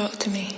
Talk to me.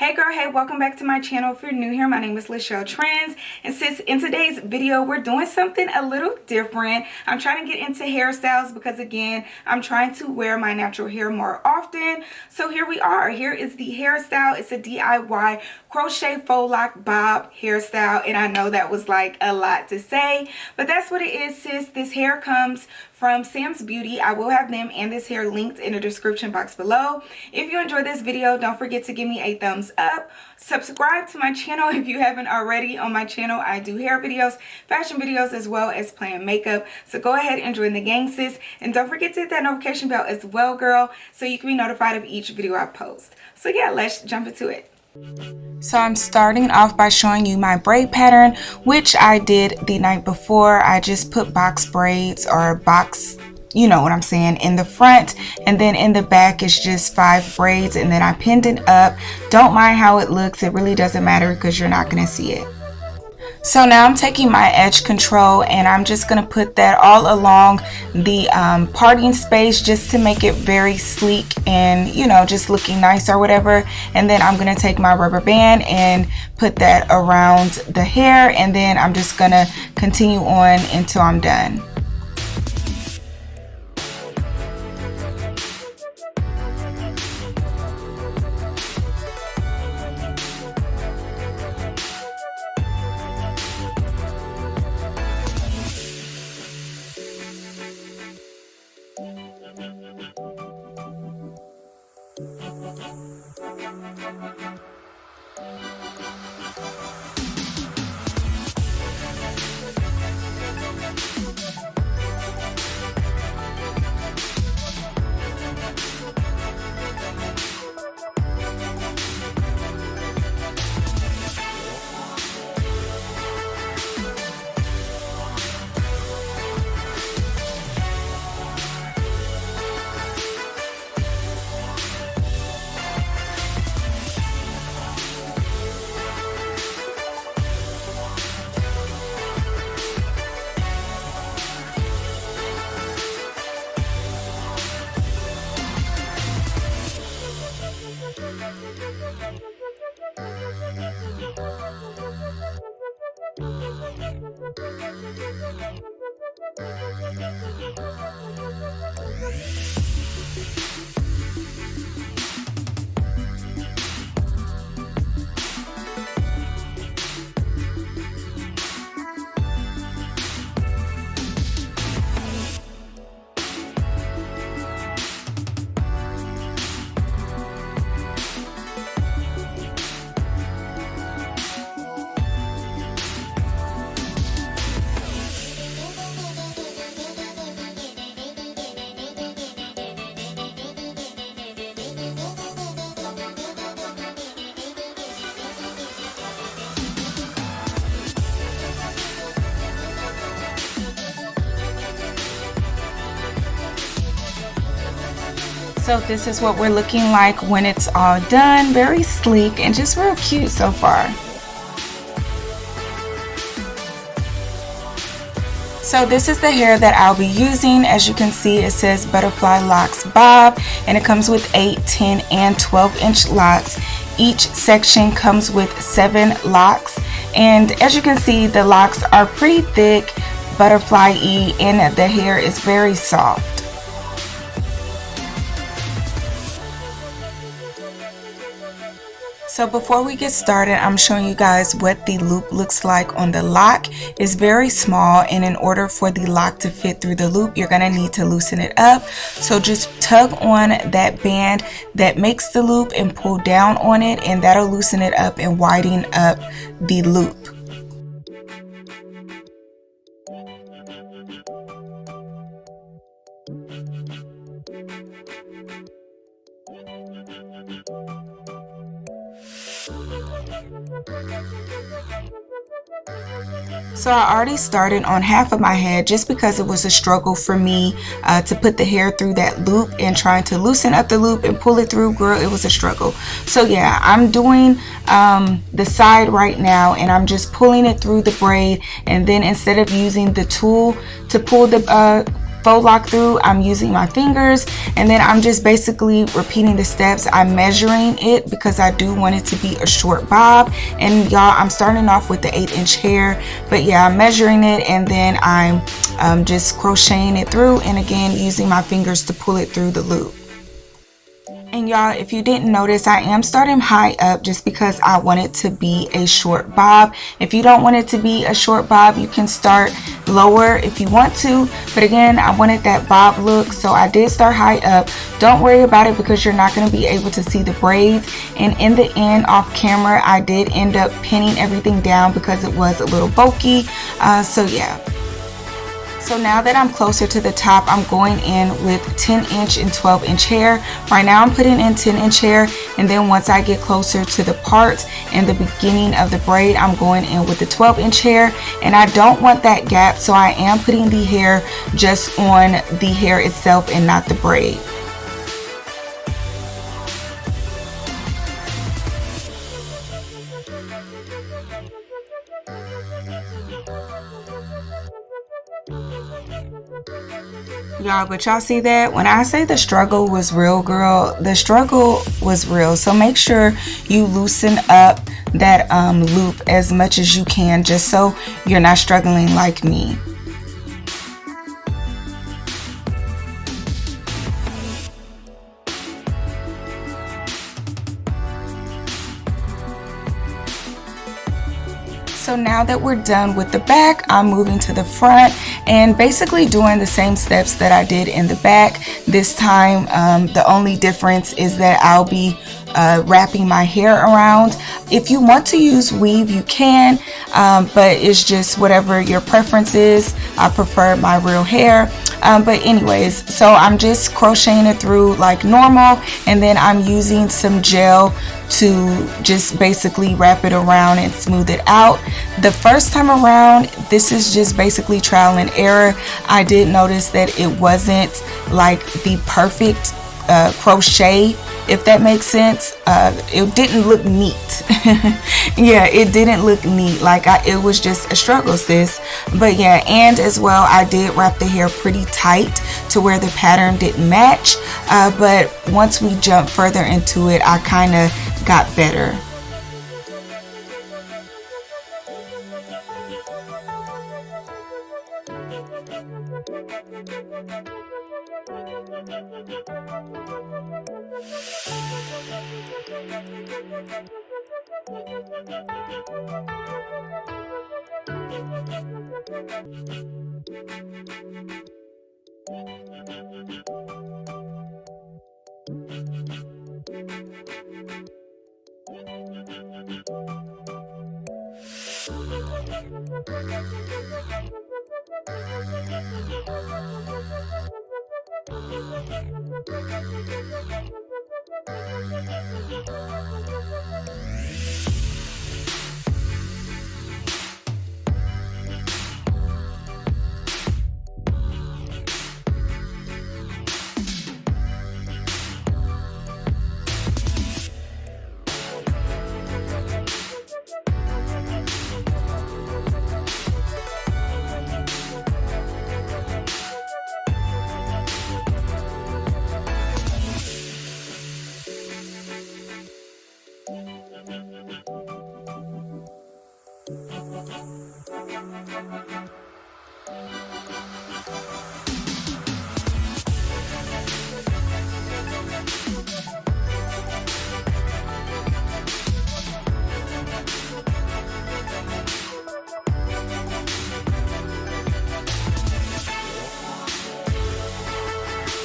Hey girl, hey, welcome back to my channel. If you're new here, my name is LACHELLETRENDS, and sis, in today's video we're doing something a little different. I'm trying to get into hairstyles because again I'm trying to wear my natural hair more often. So here we are. Here is the hairstyle. It's a DIY crochet faux lock bob hairstyle, and I know that was like a lot to say, but that's what it is, sis. This hair comes from Samsbeauty. I will have them and this hair linked in the description box below. If you enjoyed this video, don't forget to give me a thumbs up. Subscribe to my channel if you haven't already. On my channel I do hair videos, fashion videos, as well as playing makeup. So go ahead and join the gang, sis, and don't forget to hit that notification bell as well, girl, so you can be notified of each video I post. So yeah, let's jump into it. So I'm starting off by showing you my braid pattern, which I did the night before. I just put box braids, or box, you know what I'm saying, in the front, and then in the back it's just 5 braids, and then I pinned it up. Don't mind how it looks, it really doesn't matter because you're not going to see it. So now I'm taking my edge control and I'm just going to put that all along the parting space just to make it very sleek and, you know, just looking nice or whatever. And then I'm going to take my rubber band and put that around the hair, and then I'm just going to continue on until I'm done. So this is what we're looking like when it's all done. Very sleek and just real cute so far. So this is the hair that I'll be using. As you can see, it says Butterfly Locks Bob, and it comes with 8, 10, and 12-inch locks. Each section comes with 7 locks, and as you can see, the locks are pretty thick, butterfly-y, and the hair is very soft. So before we get started, I'm showing you guys what the loop looks like on the lock. It's very small, and in order for the lock to fit through the loop, you're going to need to loosen it up. So just tug on that band that makes the loop and pull down on it, and that'll loosen it up and widen up the loop. So I already started on half of my head just because it was a struggle for me to put the hair through that loop, and trying to loosen up the loop and pull it through, girl, it was a struggle. So yeah, I'm doing the side right now, and I'm just pulling it through the braid, and then instead of using the tool to pull the faux lock through, I'm using my fingers, and then I'm just basically repeating the steps. I'm measuring it because I do want it to be a short bob, and y'all, I'm starting off with the 8-inch hair, but yeah, I'm measuring it, and then I'm just crocheting it through, and again using my fingers to pull it through the loop. And y'all, if you didn't notice, I am starting high up just because I want it to be a short bob. If you don't want it to be a short bob, you can start lower if you want to. But again, I wanted that bob look, so I did start high up. Don't worry about it because you're not going to be able to see the braids. And in the end, off camera, I did end up pinning everything down because it was a little bulky. So yeah. So now that I'm closer to the top, I'm going in with 10-inch and 12-inch hair. Right now I'm putting in 10-inch hair, and then once I get closer to the part and the beginning of the braid, I'm going in with the 12-inch hair. And I don't want that gap, so I am putting the hair just on the hair itself and not the braid. Y'all, but y'all see that? When I say the struggle was real, girl, the struggle was real. So make sure you loosen up that loop as much as you can, just so you're not struggling like me. So now that we're done with the back, I'm moving to the front and basically doing the same steps that I did in the back. This time, the only difference is that I'll be wrapping my hair around. If you want to use weave, you can, but it's just whatever your preference is. I prefer my real hair. But anyways, so I'm just crocheting it through like normal, and then I'm using some gel to just basically wrap it around and smooth it out. The first time around, this is just basically trial and error. I did notice that it wasn't like the perfect crochet, if that makes sense. It didn't look neat. Yeah, it didn't look neat. Like it was just a struggle, sis. But yeah, and as well, I did wrap the hair pretty tight to where the pattern didn't match. But once we jump further into it, I kind of got better.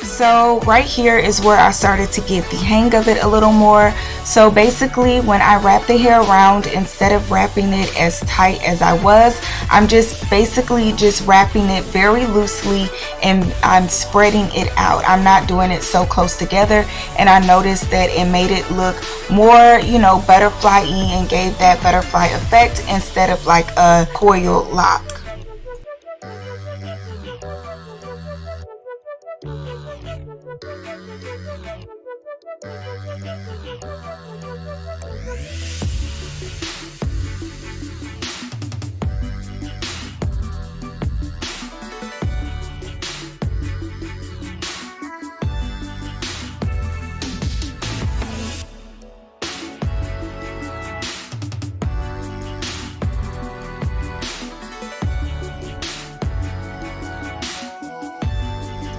So right here is where I started to get the hang of it a little more. So basically, when I wrap the hair around, instead of wrapping it as tight as I was, I'm just basically just wrapping it very loosely and I'm spreading it out. I'm not doing it so close together, and I noticed that it made it look more, you know, butterfly-y and gave that butterfly effect instead of like a coil lock.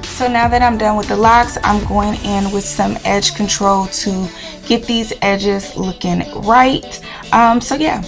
So now that I'm done with the locks, I'm going in with some edge control to get these edges looking right. So yeah.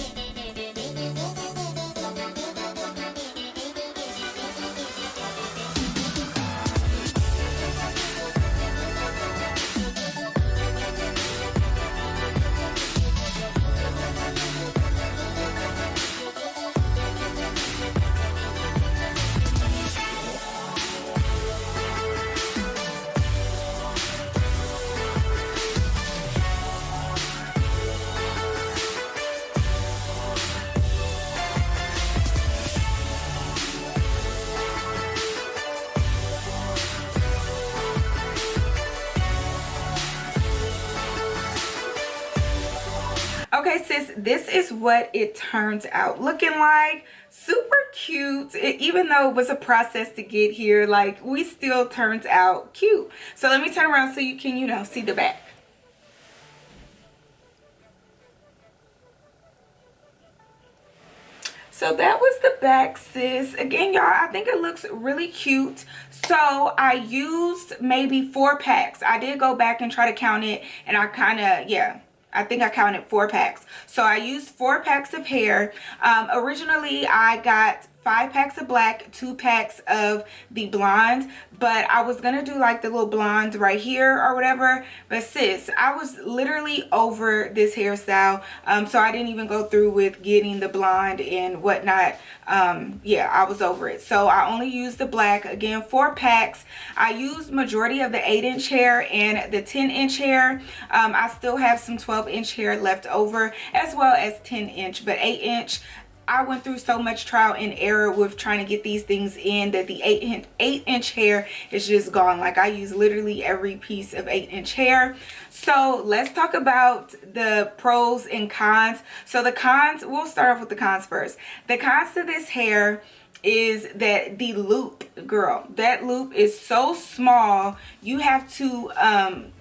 Okay, sis, this is what it turns out looking like. Super cute. Even though it was a process to get here, like, we still turned out cute. So let me turn around so you can, you know, see the back. So that was the back, sis. Again, y'all, I think it looks really cute. So I used maybe 4 packs. I did go back and try to count it, and I kind of, yeah, I think I counted 4 packs. So I used 4 packs of hair. Originally, I got 5 packs of black, 2 packs of the blonde, but I was gonna do like the little blonde right here or whatever. But sis, I was literally over this hairstyle, so I didn't even go through with getting the blonde and whatnot. Yeah, I was over it. So I only used the black. Again, 4 packs. I used majority of the 8-inch hair and the 10-inch hair. I still have some 12-inch hair left over, as well as 10-inch, but 8-inch, I went through so much trial and error with trying to get these things in that the 8-inch hair is just gone. Like, I use literally every piece of 8-inch hair. So let's talk about the pros and cons. So the cons, we'll start off with the cons first. The cons to this hair is that the loop, girl, that loop is so small. You have to,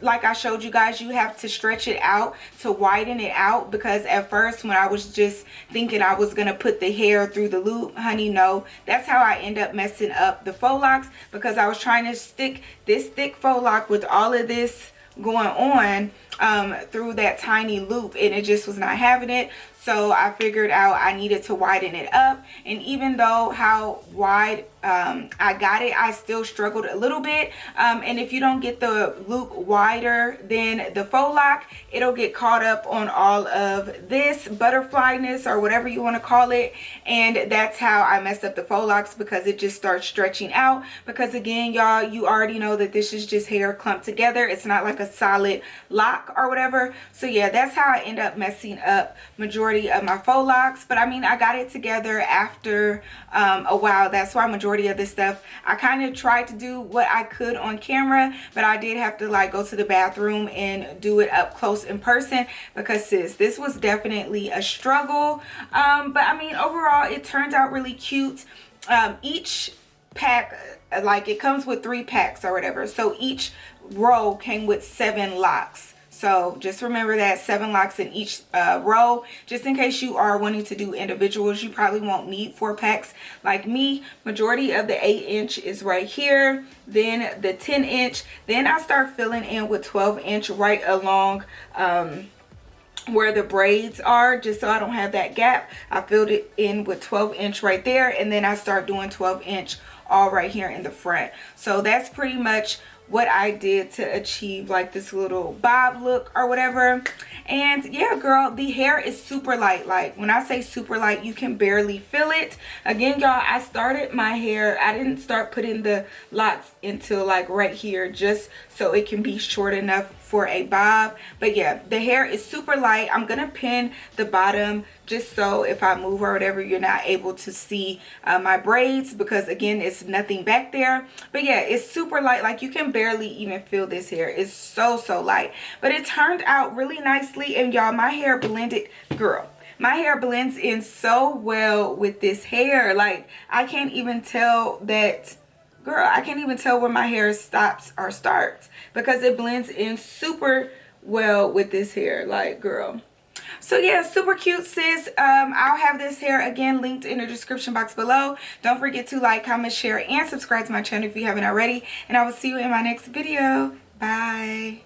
like I showed you guys, you have to stretch it out to widen it out, because at first when I was just thinking I was gonna put the hair through the loop, honey, no, that's how I end up messing up the faux locks, because I was trying to stick this thick faux lock with all of this going on through that tiny loop, and it just was not having it. So I figured out I needed to widen it up, and even though how wide I got it, I still struggled a little bit. And if you don't get the loop wider than the faux lock, it'll get caught up on all of this butterflyness or whatever you want to call it, and that's how I messed up the faux locks, because it just starts stretching out. Because again, y'all, you already know that this is just hair clumped together. It's not like a solid lock or whatever. So yeah, that's how I end up messing up majority of my faux locks. But I mean, I got it together after a while. That's why majority of this stuff, I kind of tried to do what I could on camera, but I did have to like go to the bathroom and do it up close in person, because sis, this was definitely a struggle. But I mean, overall it turned out really cute. Each pack, like, it comes with 3 packs or whatever, so each row came with 7 locks. So just remember that, 7 locks in each row, just in case you are wanting to do individuals. You probably won't need 4 packs like me. Majority of the 8-inch is right here, then the 10-inch, then I start filling in with 12-inch right along where the braids are, just so I don't have that gap. I filled it in with 12-inch right there, and then I start doing 12-inch all right here in the front. So that's pretty much what I did to achieve like this little bob look or whatever. And yeah, girl, the hair is super light. Like when I say super light, you can barely feel it. Again, y'all, I started my hair, I didn't start putting the locks until like right here, just so it can be short enough for a bob. But yeah, the hair is super light. I'm gonna pin the bottom just so if I move or whatever, you're not able to see my braids, because again, it's nothing back there. But yeah, it's super light. Like you can barely even feel this hair. It's so light, but it turned out really nicely. And y'all, my hair blended, girl, my hair blends in so well with this hair. Like I can't even tell that, girl, I can't even tell where my hair stops or starts, because it blends in super well with this hair. Like, girl. So yeah, super cute, sis. I'll have this hair again linked in the description box below. Don't forget to like, comment, share, and subscribe to my channel if you haven't already. And I will see you in my next video. Bye.